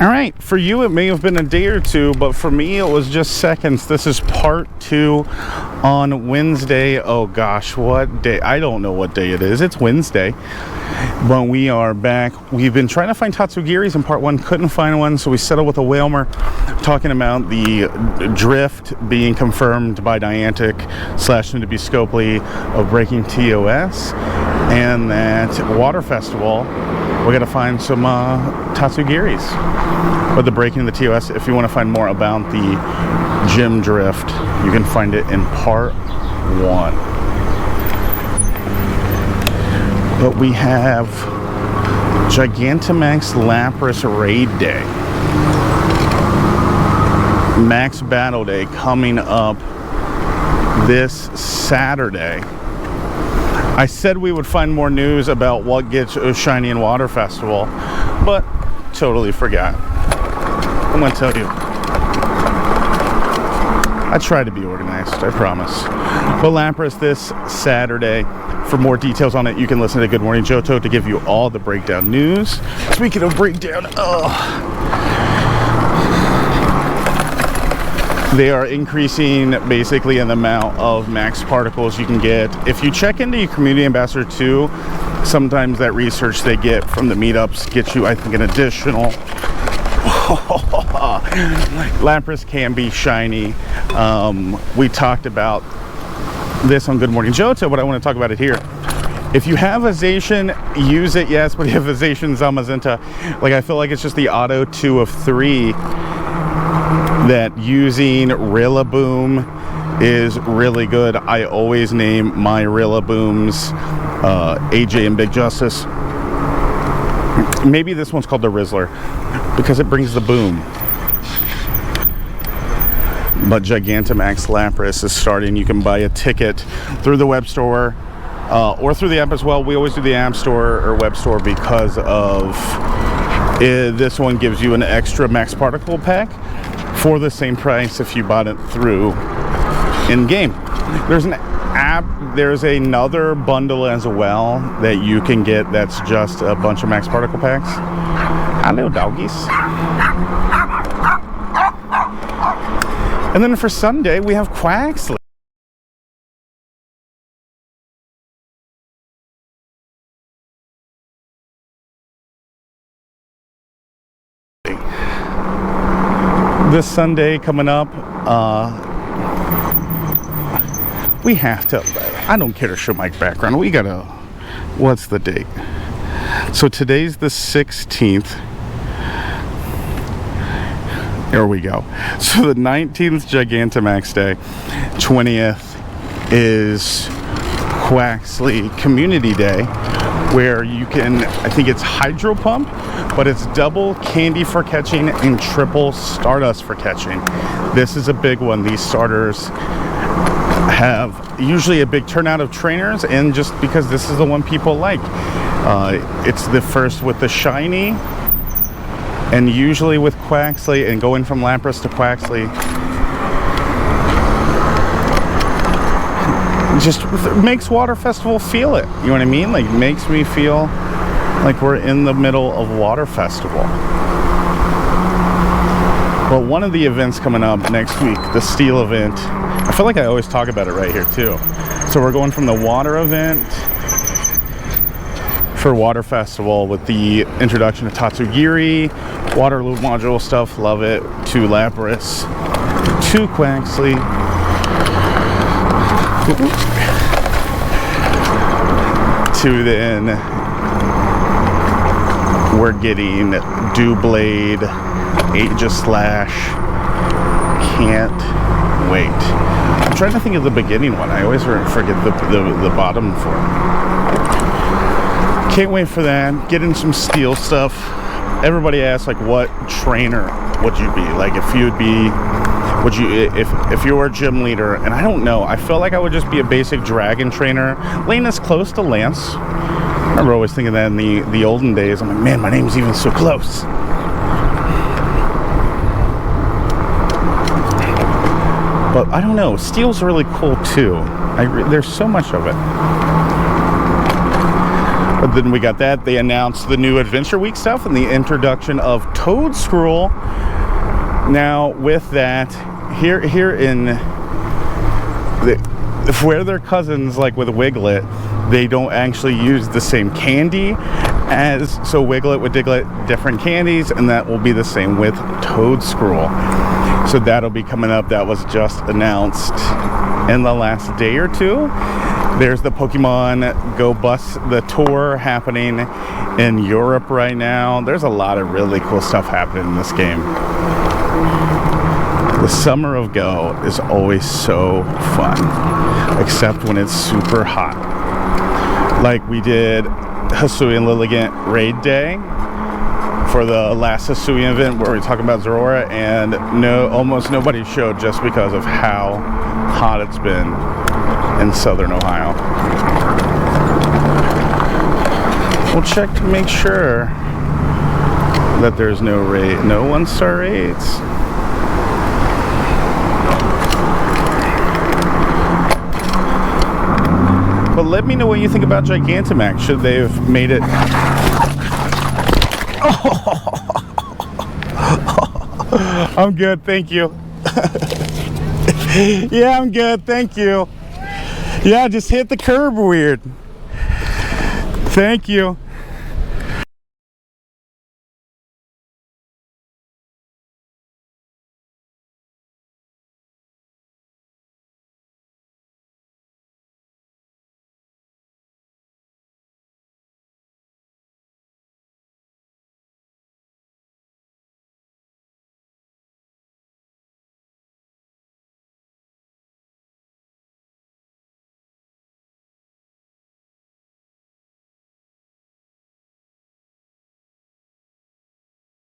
All right, for you it may have been a day or two, but for me it was just seconds. This is part 2 on Wednesday. Oh gosh, what day? I don't know what day it is. It's Wednesday, but we are back. We've been trying to find Tatsugiris in part 1, couldn't find one, so we settled with a Whalmer, talking about the drift being confirmed by Niantic / soon to be Scopely of breaking TOS, and that Water Festival we're gonna find some Tatsugiris, or the breaking of the TOS. If you want to find more about the gym drift, you can find it in part 1. But we have Gigantamax Lapras Raid Day, Max Battle Day coming up this Saturday. I said we would find more news about what gets shiny in Water Festival, but totally forgot. I'm gonna tell you, I try to be organized, I promise. But Lapras this Saturday. For more details on it, you can listen to Good Morning Johto to give you all the breakdown news. Speaking of breakdown, they are increasing basically in the amount of max particles you can get. If you check into your community ambassador too, sometimes that research they get from the meetups gets you, I think, an additional. Lapras can be shiny. We talked about this on Good Morning Johto, but I want to talk about it here. If you have a Zacian, use it, yes, but if you have a Zacian Zamazenta, like I feel like it's just the auto 2 of 3 that using Rillaboom is really good. I always name my Rillabooms AJ and Big Justice. Maybe this one's called the Rizzler because it brings the boom. But Gigantamax Lapras is starting. You can buy a ticket through the web store or through the app as well. We always do the app store or web store because of this one gives you an extra max particle pack for the same price if you bought it through in-game. There's an app, there's another bundle as well that you can get that's just a bunch of max particle packs. Hello, doggies. And then for Sunday, we have Quaxley. This Sunday coming up, we have to, I don't care to show my background, we gotta, what's the date? So today's the 16th. There we go. So the 19th Gigantamax Day, 20th is Quaxley Community Day, where you can, I think it's Hydro Pump, but it's double candy for catching and triple Stardust for catching. This is a big one. These starters have usually a big turnout of trainers, and just because this is the one people like. It's the first with the shiny, and usually with Quaxley, and going from Lapras to Quaxley, just makes Water Festival feel it. You know what I mean? Like, makes me feel like we're in the middle of Water Festival. Well, one of the events coming up next week, the Steel event, I feel like I always talk about it right here too. So we're going from the Water event for Water Festival with the introduction of Tatsugiri, Water Loop module stuff, love it, to Lapras, to Quaxley, to then we're getting Doublade, Aegislash. Can't wait. I'm trying to think of the beginning one. I always forget the bottom form. Can't wait for that. Getting some Steel stuff. Everybody asks, like, what trainer would you be? Like, if you'd be, would you, if you were a gym leader? And I don't know. I feel like I would just be a basic dragon trainer, laying as close to Lance. I remember always thinking that in the olden days. I'm like, man, my name's even so close. But I don't know. Steel's really cool too. There's so much of it. But then we got that. They announced the new Adventure Week stuff and the introduction of Toad Scroll. Now, with that, here in where they're cousins, like with Wiglet, they don't actually use the same candy as, so Wiglet with Diglett, different candies, and that will be the same with Toad Scroll. So that'll be coming up. That was just announced in the last day or two. There's the Pokemon GO bus, the tour happening in Europe right now. There's a lot of really cool stuff happening in this game. The summer of Go is always so fun, except when it's super hot. Like we did Hisuian Lilligant Raid Day for the last Hisuian event where we talk about Zorora, and almost nobody showed just because of how hot it's been in southern Ohio. We'll check to make sure that there's no 1-star raids. But let me know what you think about Gigantamax. Should they have made it? I'm good, thank you. Yeah, I'm good, thank you. Yeah, just hit the curb weird. Thank you.